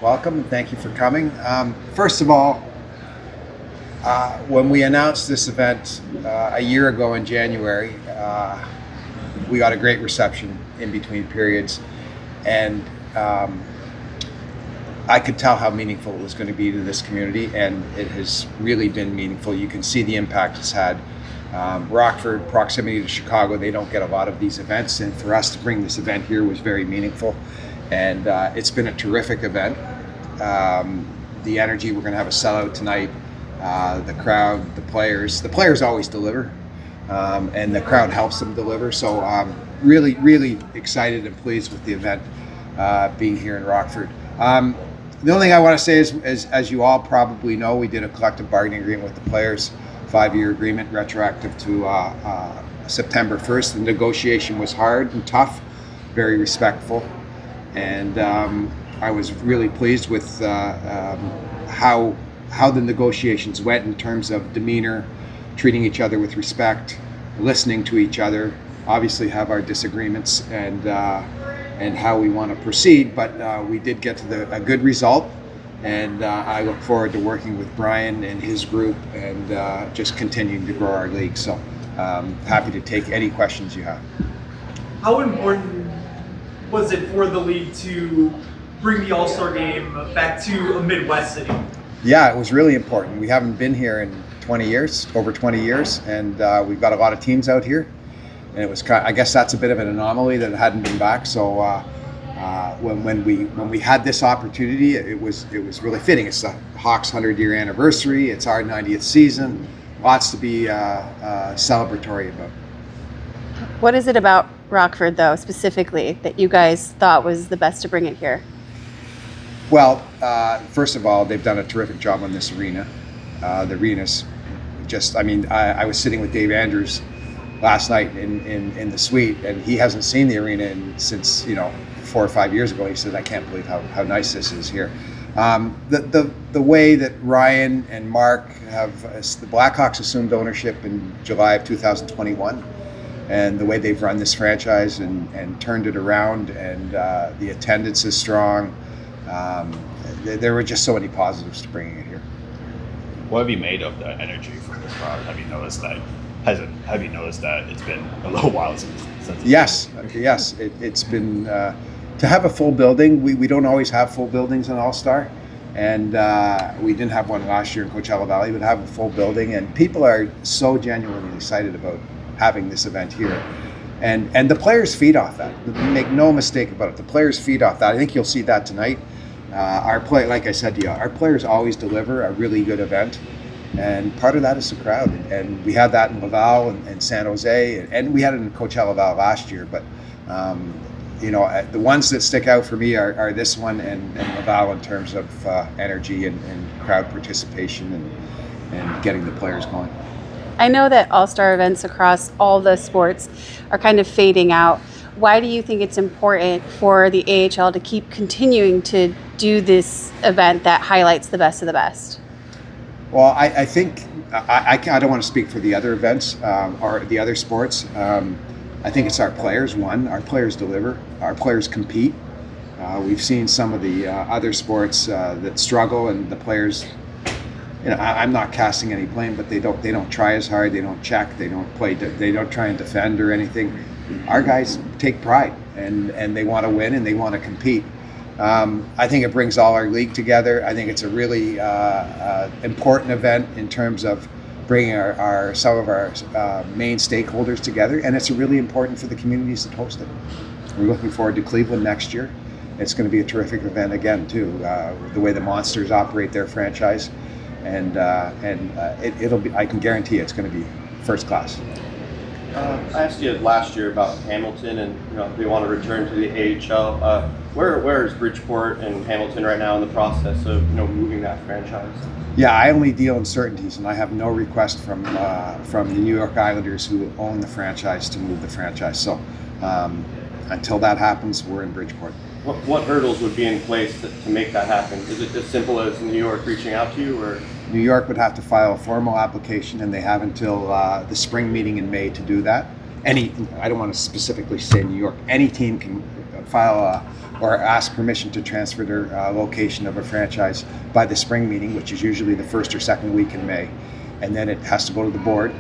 Welcome and thank you for coming. First of all, when we announced this event a year ago in January, we got a great reception in between periods, and I could tell how meaningful it was going to be to this community, and it has really been meaningful. You can see the impact it's had. Rockford, proximity to Chicago, they don't get a lot of these events, and for us to bring this event here was very meaningful, and it's been a terrific event. The energy, we're going to have a sellout tonight. The crowd, the players always deliver, and the crowd helps them deliver. So really, really excited and pleased with the event being here in Rockford. The only thing I want to say is, as you all probably know, we did a collective bargaining agreement with the players, 5-year agreement retroactive to September 1st. The negotiation was hard and tough, very respectful, and I was really pleased with how the negotiations went in terms of demeanor, treating each other with respect, listening to each other. Obviously have our disagreements and how we want to proceed, but we did get to a good result, and I look forward to working with Brian and his group and just continuing to grow our league. So happy to take any questions you have. How important was it for the league to bring the All-Star game back to a Midwest city? Yeah, it was really important. We haven't been here in 20 years, over 20 years, and we've got a lot of teams out here. And it was, I guess that's a bit of an anomaly that it hadn't been back. So when we had this opportunity, it was really fitting. It's the Hawks' 100-year anniversary. It's our 90th season. Lots to be celebratory about. What is it about Rockford, though, specifically, that you guys thought was the best to bring it here? Well, first of all, they've done a terrific job on this arena. The arena's just, I was sitting with Dave Andrews last night in the suite, and he hasn't seen the arena since 4 or 5 years ago. He said, I can't believe how nice this is here. The way that Ryan and Mark the Blackhawks assumed ownership in July of 2021, and the way they've run this franchise and turned it around, and the attendance is strong. There were just so many positives to bringing it here. What have you made of the energy from the crowd? Have you noticed that? Have you noticed that it's been a little while since? Yes. It's been to have a full building. We don't always have full buildings in All-Star, and we didn't have one last year in Coachella Valley. But have a full building, and people are so genuinely excited about having this event here. And the players feed off that. Make no mistake about it. The players feed off that. I think you'll see that tonight. Like I said to you, our players always deliver a really good event, and part of that is the crowd. And we had that in Laval and San Jose, and we had it in Coachella Valley last year. But the ones that stick out for me are this one and Laval in terms of energy and crowd participation and getting the players going. I know that all-star events across all the sports are kind of fading out. Why do you think it's important for the AHL to keep continuing to do this event that highlights the best of the best? Well, I think I don't want to speak for the other events or the other sports. I think it's our players. Our players deliver. Our players compete. We've seen some of the other sports that struggle, and the players. I'm not casting any blame, but they don't try as hard. They don't check. They don't play. They don't try and defend or anything. Our guys take pride, and they want to win, and they want to compete. I think it brings all our league together. I think it's a really important event in terms of bringing some of our main stakeholders together, and it's really important for the communities that host it. We're looking forward to Cleveland next year. It's going to be a terrific event again too. The way the Monsters operate their franchise. And it'll be. I can guarantee it's going to be first class. I asked you last year about Hamilton, and they want to return to the AHL. Where is Bridgeport and Hamilton right now in the process of moving that franchise? Yeah, I only deal in certainties, and I have no request from the New York Islanders, who own the franchise, to move the franchise. So until that happens, we're in Bridgeport. What hurdles would be in place to make that happen? Is it as simple as New York reaching out to you, or? New York would have to file a formal application, and they have until the spring meeting in May to do that. I don't want to specifically say New York. Any team can or ask permission to transfer their location of a franchise by the spring meeting, which is usually the first or second week in May, and then it has to go to the board,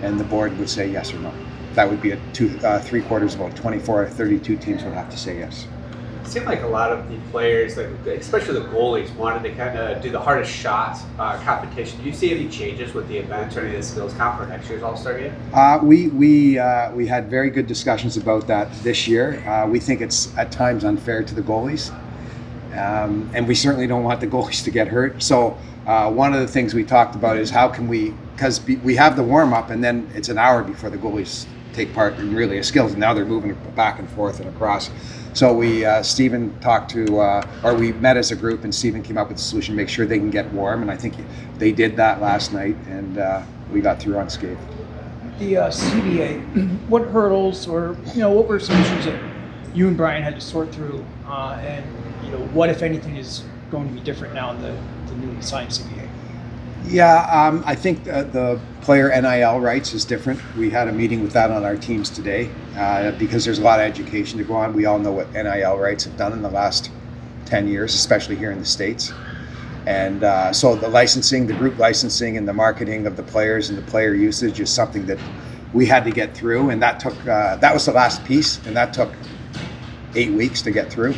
and the board would say yes or no. That would be a 3/4 vote. 24 or 32 teams would have to say yes. It seemed like a lot of the players, especially the goalies, wanted to kind of do the hardest shot competition. Do you see any changes with the event or any of the skills comp for next year's All-Star game? We had very good discussions about that this year. We think it's at times unfair to the goalies, and we certainly don't want the goalies to get hurt. So one of the things we talked about is how can we, because we have the warm-up and then it's an hour before the goalies take part in really a skills, and now they're moving back and forth and across. So Stephen talked to, or we met as a group, and Stephen came up with a solution to make sure they can get warm, and I think they did that last night, and we got through unscathed. The CBA, what hurdles or what were some issues that you and Brian had to sort through, and what if anything is going to be different now in the newly signed CBA? Yeah, I think the player NIL rights is different. We had a meeting with that on our teams today because there's a lot of education to go on. We all know what NIL rights have done in the last 10 years, especially here in the States. And so the licensing, the group licensing and the marketing of the players and the player usage is something that we had to get through. And that took, that was the last piece, and that took 8 weeks to get through.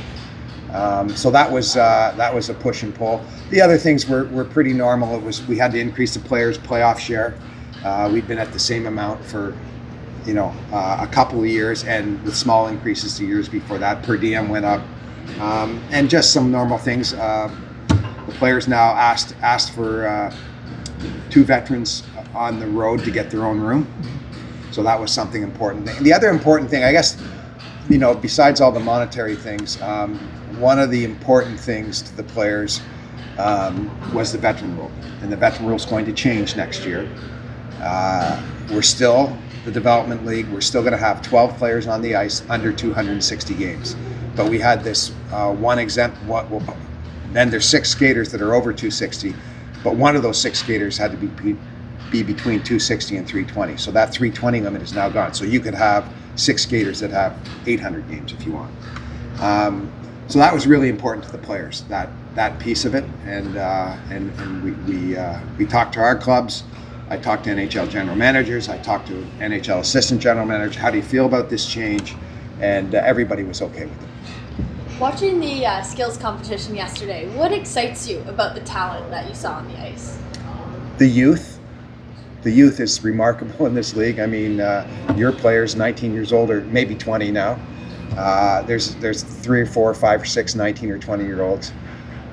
So that was a push and pull. The other things were pretty normal. It was, we had to increase the players' playoff share. We'd been at the same amount for, a couple of years, and with small increases the years before that. Per diem went up, and just some normal things. The players now asked for 2 veterans on the road to get their own room. So that was something important. The other important thing, I guess, besides all the monetary things, one of the important things to the players was the veteran rule, and the veteran rule is going to change next year. We're still the development league. We're still going to have 12 players on the ice under 260 games, but we had this one exempt. Then there's 6 skaters that are over 260, but one of those 6 skaters had to be between 260 and 320. So that 320 limit is now gone. So you could have 6 skaters that have 800 games if you want. So that was really important to the players, that piece of it, and we talked to our clubs. I talked to NHL general managers. I talked to NHL assistant general managers. How do you feel about this change? And everybody was okay with it. Watching the skills competition yesterday, what excites you about the talent that you saw on the ice? The youth. The youth is remarkable in this league. I mean, your players, 19 years old, or maybe 20 now. There's 3 or 4 or 5 or 6 19 or 20-year-olds,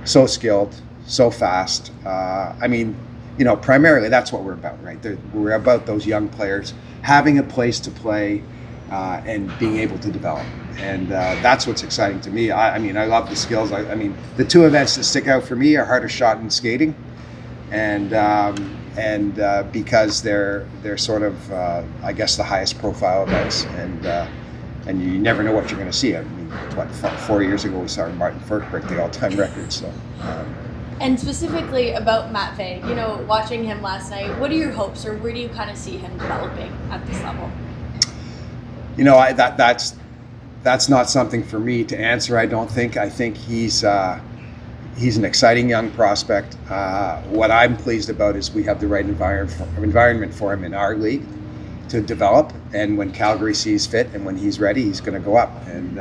so skilled, so fast. Primarily that's what we're about, right? We're about those young players having a place to play and being able to develop, and that's what's exciting to me. I love the skills. The 2 events that stick out for me are hardest shot and skating, and because they're sort of I guess the highest profile events, and you never know what you're going to see. 4 years ago we saw Martin Firk break the all-time record. So. And specifically about Matt Fay, watching him last night, what are your hopes, or where do you kind of see him developing at this level? That's not something for me to answer. I don't think. I think he's an exciting young prospect. What I'm pleased about is we have the right environment for him in our league to develop, and when Calgary sees fit and when he's ready, he's going to go up. And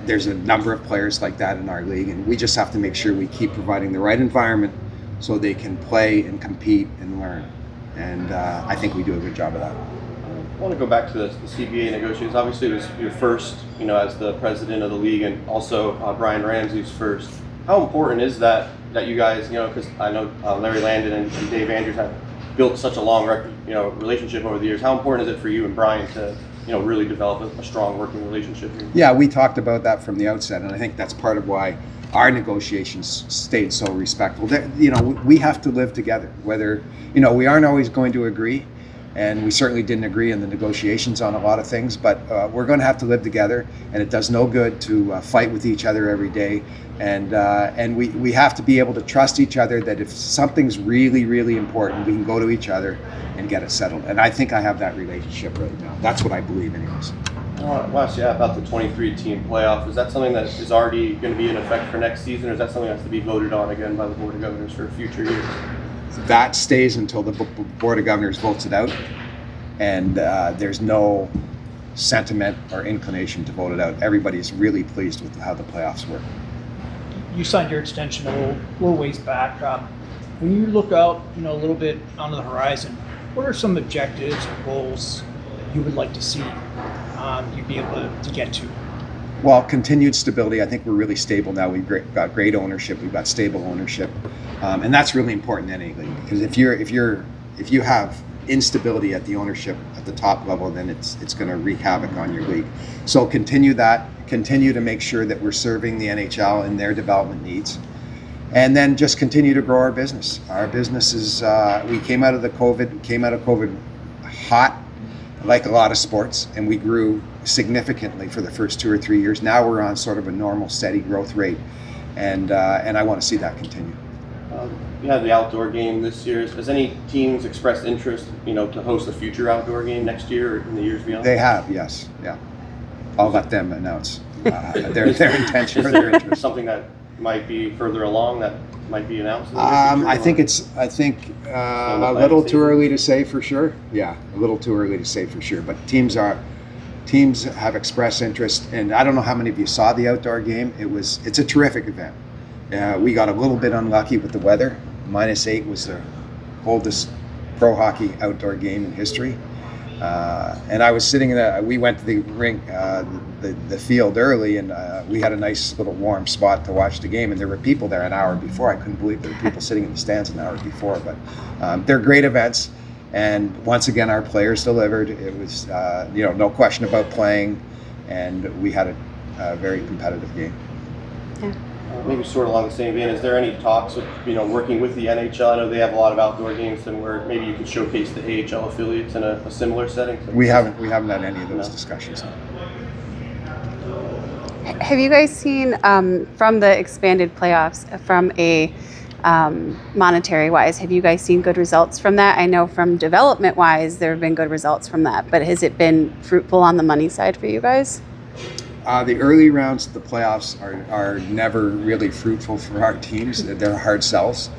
there's a number of players like that in our league, and we just have to make sure we keep providing the right environment so they can play and compete and learn. And I think we do a good job of that. I want to go back to the CBA negotiations. Obviously, it was your first, as the president of the league, and also Brian Ramsey's first. How important is that you guys, because I know Larry Landon and Dave Andrews have built such a long relationship over the years. How important is it for you and Brian to really develop a strong working relationship here? Yeah, we talked about that from the outset, and I think that's part of why our negotiations stayed so respectful. We have to live together. Whether we aren't always going to agree, and we certainly didn't agree in the negotiations on a lot of things, but we're going to have to live together, and it does no good to fight with each other every day. And we have to be able to trust each other that if something's really, really important, we can go to each other and get it settled. And I think I have that relationship right now. That's what I believe anyways. I want to ask you about the 23 team playoff. Is that something that is already going to be in effect for next season, or is that something that has to be voted on again by the Board of Governors for future years? That stays until the Board of Governors votes it out, and there's no sentiment or inclination to vote it out. Everybody's really pleased with how the playoffs work. You signed your extension a little ways back. When you look out, a little bit onto the horizon, what are some objectives or goals that you would like to see you'd be able to get to? Well, continued stability. I think we're really stable now. We've got great ownership. We've got stable ownership, and that's really important in any league, because if you have instability at the ownership at the top level, then it's going to wreak havoc on your league. So continue that. Continue to make sure that we're serving the NHL and their development needs, and then just continue to grow our business. Our business is we came out of COVID hot, like a lot of sports, and we grew significantly for the first 2 or 3 years. Now we're on sort of a normal, steady growth rate, and I want to see that continue. You had the outdoor game this year. Has any teams expressed interest, to host a future outdoor game next year or in the years beyond? They have, yes, yeah. I'll let them announce their intention or their interest. Something that might be further along that might be announced in the near future, I think a little too early to say for sure. Yeah, a little too early to say for sure. But teams have expressed interest, and I don't know how many of you saw the outdoor game. It's a terrific event. We got a little bit unlucky with the weather. -8 was the coldest pro hockey outdoor game in history. And I was sitting we went to the rink, the field early, and we had a nice little warm spot to watch the game, and there were people there an hour before. I couldn't believe there were people sitting in the stands an hour before, but they're great events, and once again our players delivered. It was no question about playing, and we had a very competitive game. Yeah. Maybe sort of along the same vein, is there any talks of working with the NHL? I know they have a lot of outdoor games, and where maybe you could showcase the AHL affiliates in a similar setting. We haven't had any of those discussions. Have you guys seen from the expanded playoffs, from a monetary wise, have you guys seen good results from that? I know from development wise, there have been good results from that, but has it been fruitful on the money side for you guys? The early rounds of the playoffs are never really fruitful for our teams. They're hard sells.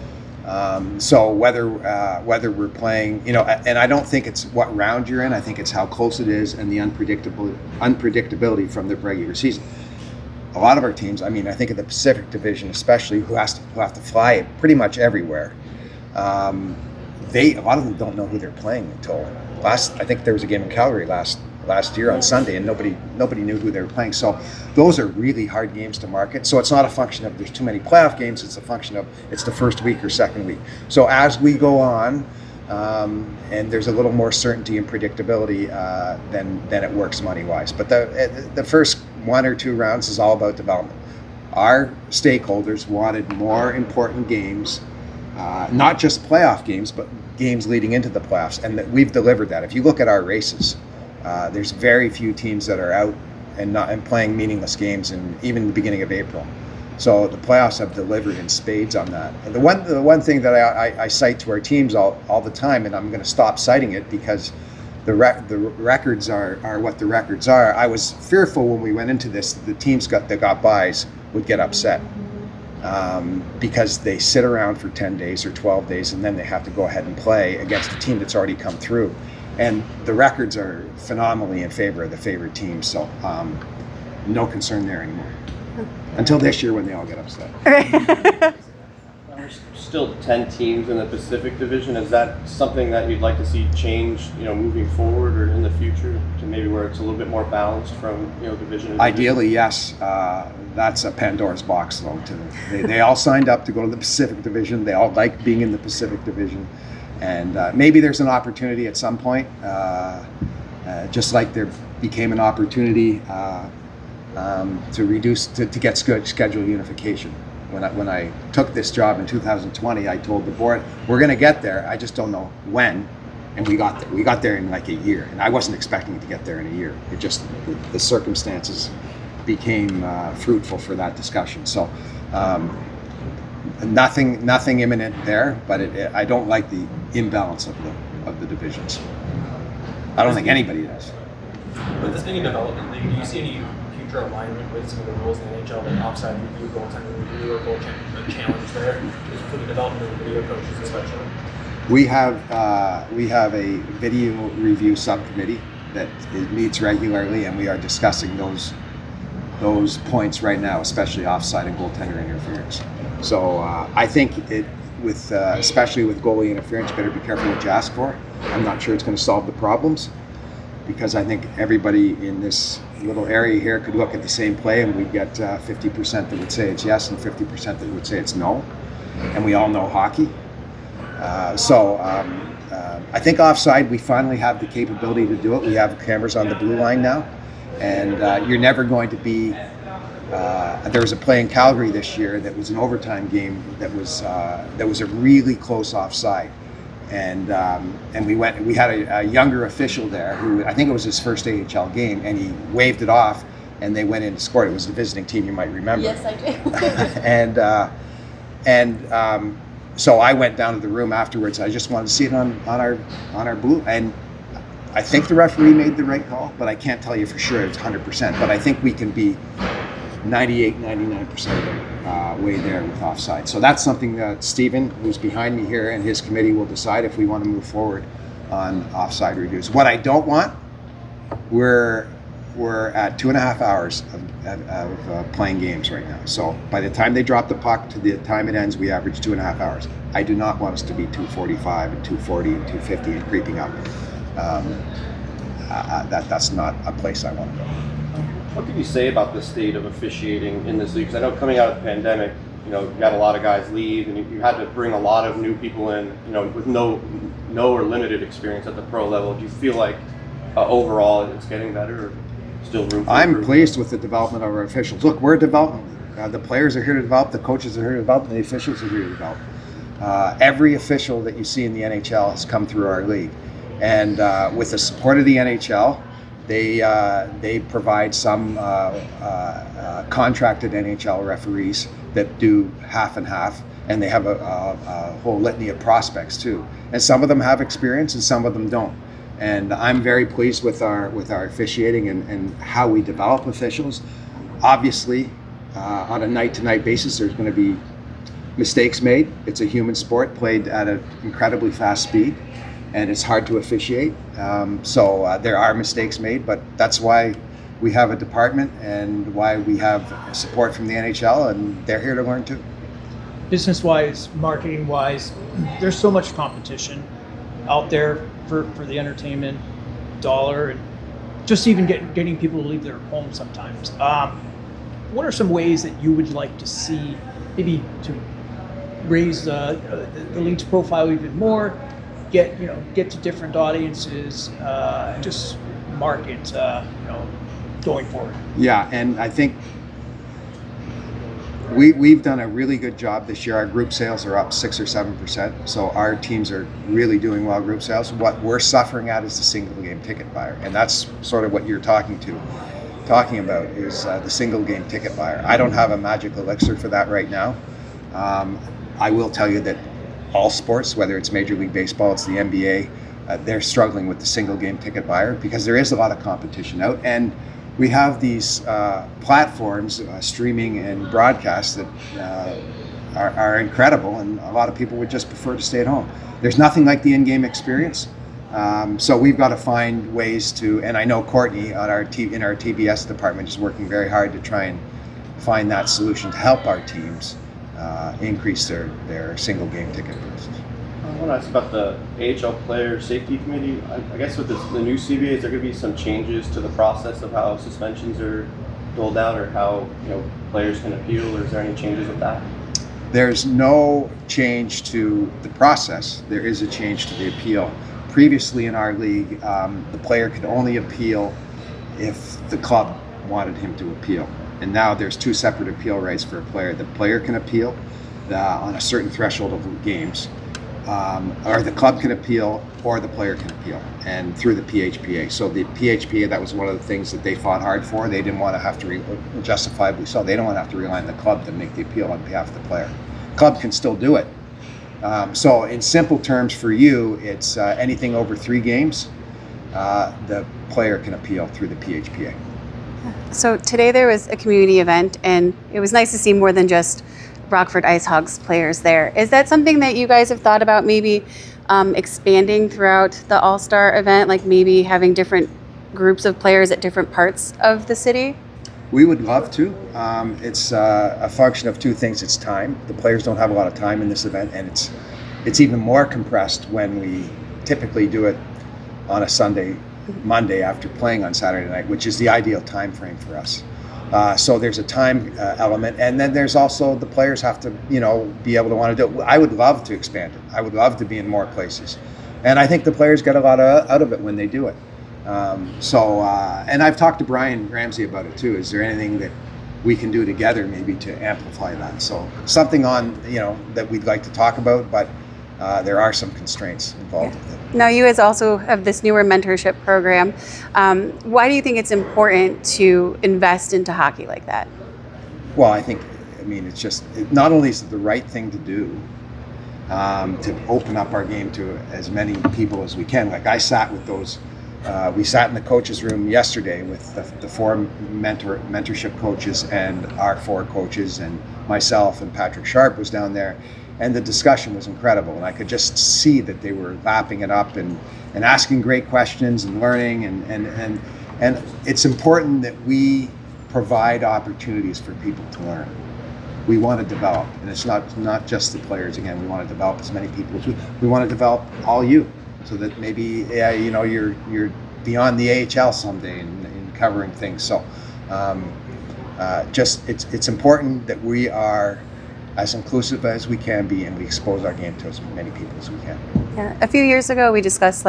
So whether we're playing, and I don't think it's what round you're in. I think it's how close it is and the unpredictability from the regular season. A lot of our teams, I think of the Pacific Division especially, who have to fly pretty much everywhere. A lot of them don't know who they're playing until I think there was a game in Calgary last year on Sunday, and nobody knew who they were playing. So those are really hard games to market. So it's not a function of there's too many playoff games. It's a function of it's the first week or second week. So as we go on, and there's a little more certainty and predictability, then it works money wise. But the first 1 or 2 rounds is all about development. Our stakeholders wanted more important games, not just playoff games, but games leading into the playoffs, and we've delivered that. If you look at our races, there's very few teams that are out and playing meaningless games, and even in the beginning of April. So the playoffs have delivered in spades on that. And the one thing that I cite to our teams all the time, and I'm going to stop citing it because the records are what the records are. I was fearful when we went into this that the teams that got buys would get upset because they sit around for 10 days or 12 days, and then they have to go ahead and play against a team that's already come through. And the records are phenomenally in favor of the favorite team, so no concern there anymore. Until this year when they all get upset. There's still 10 teams in the Pacific Division. Is that something that you'd like to see change, moving forward or in the future, to maybe where it's a little bit more balanced from, division to division? Ideally, yes. That's a Pandora's box, though. They all signed up to go to the Pacific Division. They all like being in the Pacific Division. And maybe there's an opportunity at some point, just like there became an opportunity to get schedule unification. When I took this job in 2020, I told the board, we're going to get there. I just don't know when. And we got there. We got there in like a year. And I wasn't expecting to get there in a year. It just, the circumstances became fruitful for that discussion. So nothing imminent there, but I don't like the imbalance of the divisions. I don't think anybody does. With this being a development league, do you see any future alignment with some of the rules in the NHL, like offside review, goaltender review, or goal challenge there, for the development of the video coaches especially? We have a video review subcommittee that it meets regularly, and we are discussing those points right now, especially offside and goaltender interference. So I think especially with goalie interference, you better be careful what you ask for. I'm not sure it's going to solve the problems, because I think everybody in this little area here could look at the same play and we'd get 50% that would say it's yes and 50% that would say it's no. And we all know hockey. I think offside, we finally have the capability to do it. We have cameras on the blue line now, and you're never going to be. There was a play in Calgary this year that was an overtime game that was a really close offside, and we had a younger official there who, I think it was his first AHL game, and he waved it off, and they went in and scored. It was the visiting team, you might remember. Yes, I do. So I went down to the room afterwards. I just wanted to see it on our blue, and I think the referee made the right call, but I can't tell you for sure it's 100%. But I think we can be 98, 99% of the way there with offside. So that's something that Stephen, who's behind me here, and his committee will decide if we want to move forward on offside reviews. What I don't want, we're at 2.5 hours of playing games right now. So by the time they drop the puck to the time it ends, we average 2.5 hours. I do not want us to be 245 and 240 and 250 and creeping up. That's not a place I want to go. What can you say about the state of officiating in this league? Because I know coming out of the pandemic, you got a lot of guys leave, and you had to bring a lot of new people in, with no or limited experience at the pro level. Do you feel like overall it's getting better, or still room for improvement? I'm pleased with the development of our officials. Look, we're a development league. The players are here to develop, the coaches are here to develop, and the officials are here to develop. Every official that you see in the NHL has come through our league, and with the support of the NHL, they provide some contracted NHL referees that do half and half, and they have a whole litany of prospects too. And some of them have experience, and some of them don't. And I'm very pleased with our officiating and how we develop officials. Obviously, on a night-to-night basis, there's going to be mistakes made. It's a human sport played at an incredibly fast speed, and it's hard to officiate. So there are mistakes made, but that's why we have a department and why we have support from the NHL, and they're here to learn too. Business-wise, marketing-wise, there's so much competition out there for the entertainment dollar, and just even getting people to leave their homes sometimes. What are some ways that you would like to see, maybe to raise the league's profile even more, get to different audiences, and just market going forward? Yeah, and I think we've done a really good job this year. Our group sales are up 6 or 7%, so our teams are really doing well group sales. What we're suffering at is the single game ticket buyer, and that's sort of what you're talking about is the single game ticket buyer. I don't have a magic elixir for that right now. I will tell you that all sports, whether it's Major League Baseball, it's the NBA, they're struggling with the single game ticket buyer because there is a lot of competition out, and we have these platforms, streaming and broadcast, that are incredible, and a lot of people would just prefer to stay at home. There's nothing like the in-game experience, so we've got to find ways to, and I know Courtney in our TBS department is working very hard to try and find that solution to help our teams increase their single game ticket purchases. I want to ask about the AHL Player Safety Committee. I guess with the new CBA, is there going to be some changes to the process of how suspensions are doled out, or how players can appeal, or is there any changes with that? There's no change to the process. There is a change to the appeal. Previously in our league, the player could only appeal if the club wanted him to appeal. And now there's 2 separate appeal rights for a player. The player can appeal on a certain threshold of games, or the club can appeal, or the player can appeal, and through the PHPA. So the PHPA, that was one of the things that they fought hard for. They didn't want to have to, justifiably so, they don't want to have to rely on the club to make the appeal on behalf of the player. Club can still do it. So in simple terms for you, it's anything over 3 games. The player can appeal through the PHPA. So today there was a community event, and it was nice to see more than just Rockford Ice Hogs players there. Is that something that you guys have thought about maybe expanding throughout the All-Star event, like maybe having different groups of players at different parts of the city? We would love to. It's a function of two things. It's time. The players don't have a lot of time in this event, and it's even more compressed when we typically do it on a Monday after playing on Saturday night, which is the ideal time frame for us. So there's a time element, and then there's also the players have to, be able to want to do it. I would love to expand it. I would love to be in more places, and I think the players get a lot out of it when they do it. And I've talked to Brian Ramsey about it too. Is there anything that we can do together maybe to amplify that? So something on, that we'd like to talk about, but there are some constraints involved with it. Now, you guys also have this newer mentorship program. Why do you think it's important to invest into hockey like that? Well, it's just, not only is it the right thing to do, to open up our game to as many people as we can. Like I sat with those, we sat in the coaches' room yesterday with the four mentorship coaches and our four coaches and myself, and Patrick Sharp was down there. And the discussion was incredible, and I could just see that they were lapping it up and asking great questions and learning, and it's important that we provide opportunities for people to learn. We want to develop, and it's not just the players. Again, we want to develop as many people as we want to develop all you, so that maybe you're beyond the AHL someday in covering things. So it's important that we are as inclusive as we can be, and we expose our game to as many people as we can. Yeah. A few years ago, we discussed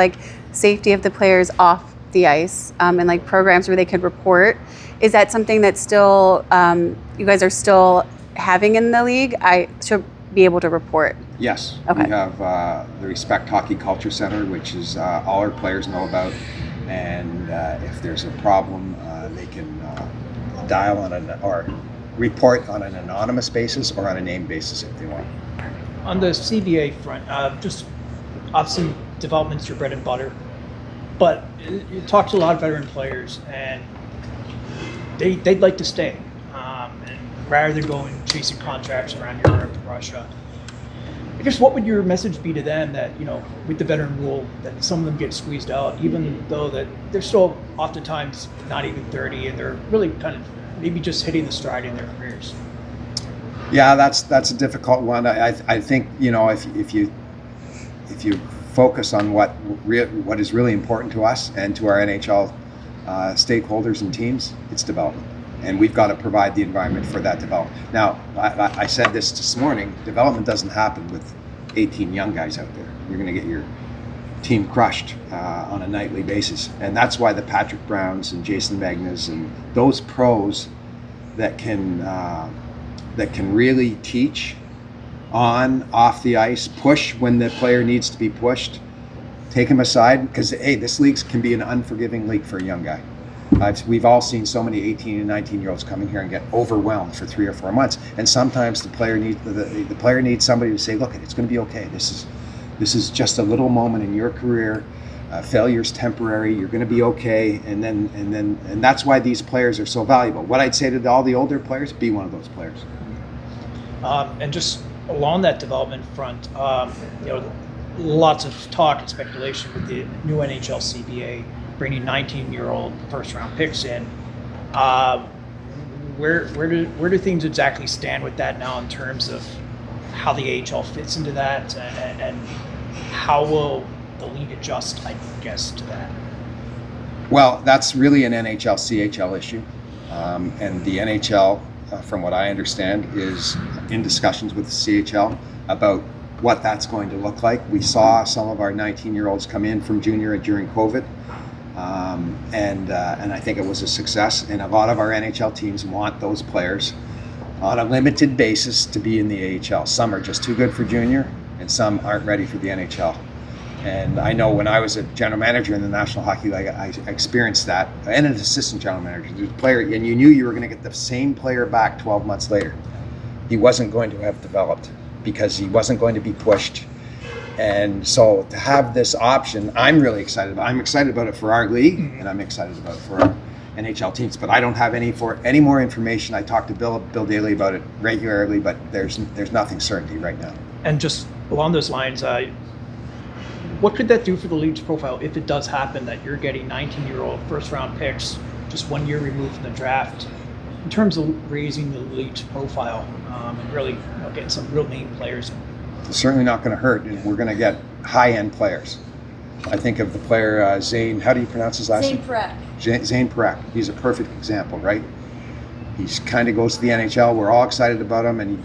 safety of the players off the ice and programs where they could report. Is that something that still you guys are still having in the league? I should be able to report. Yes. Okay. We have the Respect Hockey Culture Center, which is all our players know about, and if there's a problem, they can dial on or report on an anonymous basis or on a name basis if they want. On the CBA front, just obviously development's your bread and butter, but you talk to a lot of veteran players, and they'd like to stay, and rather than going chasing contracts around Europe and Russia. I guess what would your message be to them that, with the veteran rule, that some of them get squeezed out, even though that they're still oftentimes not even 30, and they're really kind of maybe just hitting the stride in their careers? Yeah, that's a difficult one. I think if you focus on what is really important to us and to our NHL stakeholders and teams, it's development, and we've got to provide the environment for that development. Now, I said this morning: development doesn't happen with 18 young guys out there. You're going to get your team crushed on a nightly basis, and that's why the Patrick Browns and Jason Megnas and those pros that can really teach off the ice, push when the player needs to be pushed, take him aside, because this league can be an unforgiving league for a young guy. We've all seen so many 18 and 19-year-olds coming here and get overwhelmed for 3 or 4 months, and sometimes the player needs somebody to say, look, it's going to be okay. This is just a little moment in your career. Failure's temporary. You're going to be okay, and that's why these players are so valuable. What I'd say to all the older players: be one of those players. And just along that development front, lots of talk and speculation with the new NHL CBA bringing 19-year-old first-round picks in. Where do things exactly stand with that now in terms of how the AHL fits into that, and how will the league adjust, I guess, to that? Well, that's really an NHL-CHL issue, and the NHL, from what I understand, is in discussions with the CHL about what that's going to look like. We saw some of our 19-year-olds come in from junior during COVID, and I think it was a success, and a lot of our NHL teams want those players on a limited basis to be in the AHL. Some are just too good for junior, and some aren't ready for the NHL. And I know when I was a general manager in the National Hockey League, I experienced that, and an assistant general manager. The player, and you knew you were going to get the same player back 12 months later. He wasn't going to have developed because he wasn't going to be pushed. And so to have this option, I'm really excited about. I'm excited about it for our league, and I'm excited about it for our NHL teams. But I don't have any more information. I talk to Bill Daly about it regularly, but there's nothing certainty right now. And just along those lines, what could that do for the league's profile if it does happen that you're getting 19-year-old first-round picks just 1 year removed from the draft, in terms of raising the league's profile and really getting some real name players? It's certainly not going to hurt, and we're going to get high-end players. I think of the player Zane. How do you pronounce his last name? Zane Parekh. He's a perfect example, right? He's kind of goes to the NHL. We're all excited about him, and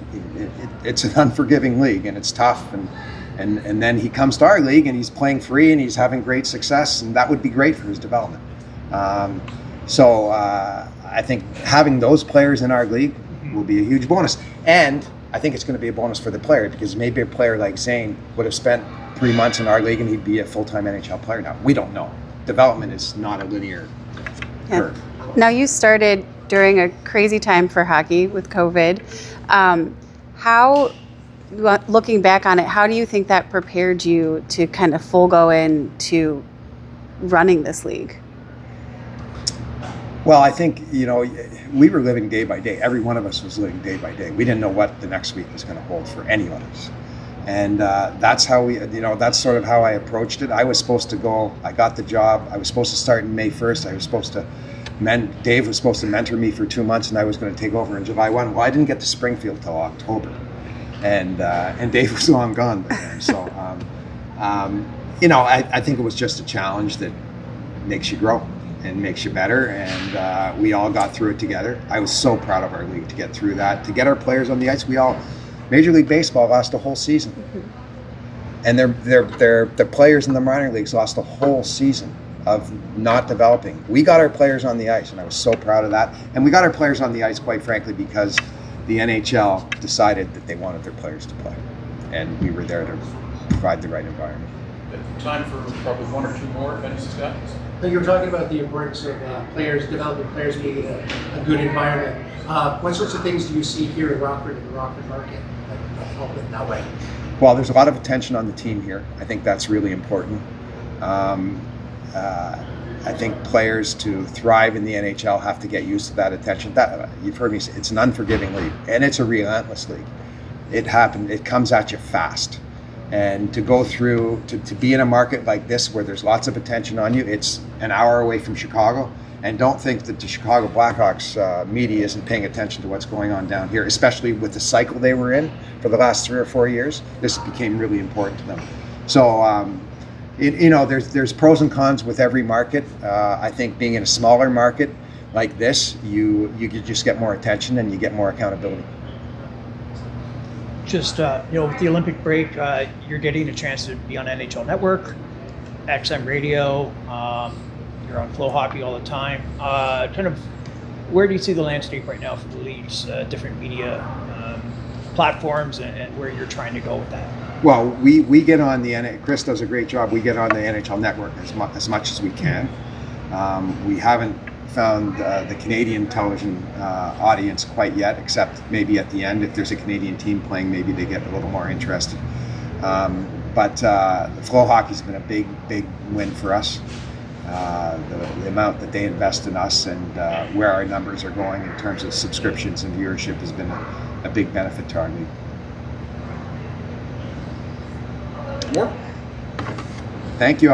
it's an unforgiving league, and it's tough. And then he comes to our league, and he's playing free, and he's having great success, and that would be great for his development. So I think having those players in our league will be a huge bonus, and I think it's going to be a bonus for the player, because maybe a player like Zane would have spent 3 months in our league and he'd be a full-time NHL player now. We don't know. Development is not a linear curve. Now, you started during a crazy time for hockey with COVID. Looking back on it, how do you think that prepared you to kind of full go into running this league? Well, I think, we were living day by day. Every one of us was living day by day. We didn't know what the next week was going to hold for any of us. And that's how that's sort of how I approached it. I was supposed to go, I got the job. I was supposed to start in May 1st. Dave was supposed to mentor me for 2 months, and I was going to take over in July 1. Well, I didn't get to Springfield till October. And Dave was long gone by then. So, I think it was just a challenge that makes you grow and makes you better, and we all got through it together. I was so proud of our league to get through that, to get our players on the ice. Major League Baseball lost a whole season, and the players in the minor leagues lost a whole season of not developing. We got our players on the ice, and I was so proud of that. And we got our players on the ice, quite frankly, because the NHL decided that they wanted their players to play, and we were there to provide the right environment. Time for probably one or two more, if any, Scott. You were talking about the importance of developing players needing a good environment. What sorts of things do you see here in Rockford, in the Rockford market, that help in that way? Well, there's a lot of attention on the team here. I think that's really important. I think players, to thrive in the NHL, have to get used to that attention. You've heard me say, it's an unforgiving league, and it's a relentless league. It comes at you fast. And to go through, to be in a market like this where there's lots of attention on you, it's an hour away from Chicago. And don't think that the Chicago Blackhawks media isn't paying attention to what's going on down here, especially with the cycle they were in for the last 3 or 4 years. This became really important to them. So, there's pros and cons with every market. I think being in a smaller market like this, you just get more attention and you get more accountability. Just, with the Olympic break, you're getting a chance to be on NHL Network, XM Radio, you're on Flow Hockey all the time. Where do you see the landscape right now for the league's different media platforms and where you're trying to go with that? Well, we get on Chris does a great job. We get on the NHL Network as much as we can. We haven't found the Canadian television audience quite yet, except maybe at the end, if there's a Canadian team playing, maybe they get a little more interested. But Flow Hockey's been a big win for us. The amount that they invest in us and where our numbers are going in terms of subscriptions and viewership has been a big benefit to our league. More? Thank you.